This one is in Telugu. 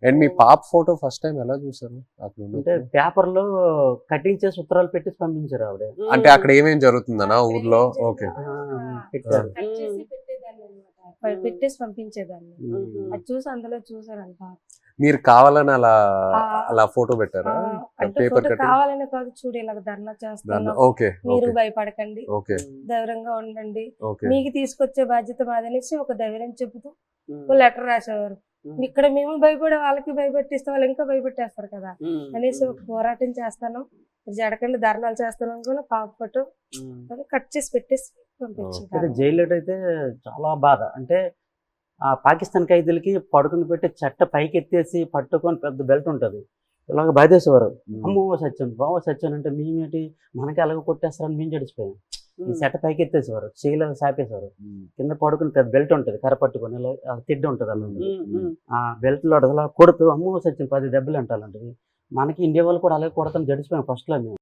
అండ్ మీ పాప ఫోటో ఫస్ట్ టైం ఎలా చూసారు అక్కడ అంటే ఉన్నప్పుడు? పేపర్ లో కటింగ్ చేసి ఉత్తరాలు పెట్టి పంపించారు ఆవిడ. అంటే అక్కడ ఏమేం జరుగుతుందనా ఊర్లో? ఓకే. పెట్టారు. కట్ చేసి పెట్టేదాన్ని అన్నమాట. పెట్టేసి పంపించేదాన్ని. అది చూసి అందులో చూసారంట. మీరు కావాలని అలా ఆ, అలా ఫోటో పెట్టారా? అంటే పేపర్ ఫోటో కటింగ్ కావాలనే కాదు, చూడు ఇలాగ ధర్నా చేస్తాను, ఓకే మీరు ఓకే భయపడకండి, ఓకే ధైర్యంగా ఉండండి, ఓకే మీకు తీసుకొచ్చే బాధ్యత మాదనేసి ఒక ధైర్యం చెబుతూ ఒక లెటర్ రాసేవారు. ఇక్కడ మేము భయపడే వాళ్ళకి భయపెట్టిస్తే వాళ్ళు ఇంకా భయపెట్టేస్తారు కదా అనేసి ఒక పోరాటం చేస్తాను, జడకండి ధర్నాలు చేస్తాను అనుకుని పాప ఫోటో కట్ చేసి పెట్టేసి పంపించారు. జైల్లో అయితే చాలా బాధ. అంటే ఆ పాకిస్తాన్ ఖైదీలకి పడుకుని పెట్టి చెట్ట పైకి ఎత్తేసి పట్టుకొని పెద్ద బెల్ట్ ఉంటుంది, ఇలాగ బాధేసేవారు. అమ్మో సత్యం బావ సత్యం అంటే మేమేంటి మనకి ఎలాగ కొట్టేస్తారని మేము జడిచిపోయాం. ఈ చెట్ట పైకి ఎత్తేసేవారు, చేయలో సాపేసేవారు. కింద పడుకుని పెద్ద బెల్ట్ ఉంటుంది కర్ర పట్టుకొని, ఇలా తిడ్డు ఉంటుంది అలా. ఆ బెల్ట్ లో అలా కొడుతూ అమ్మో సత్యం 10 దెబ్బలు అంటారంటది. మనకి ఇండియా వాళ్ళు కూడా అలాగే కొడతాను జడిచిపోయాం ఫస్ట్ లో మేము.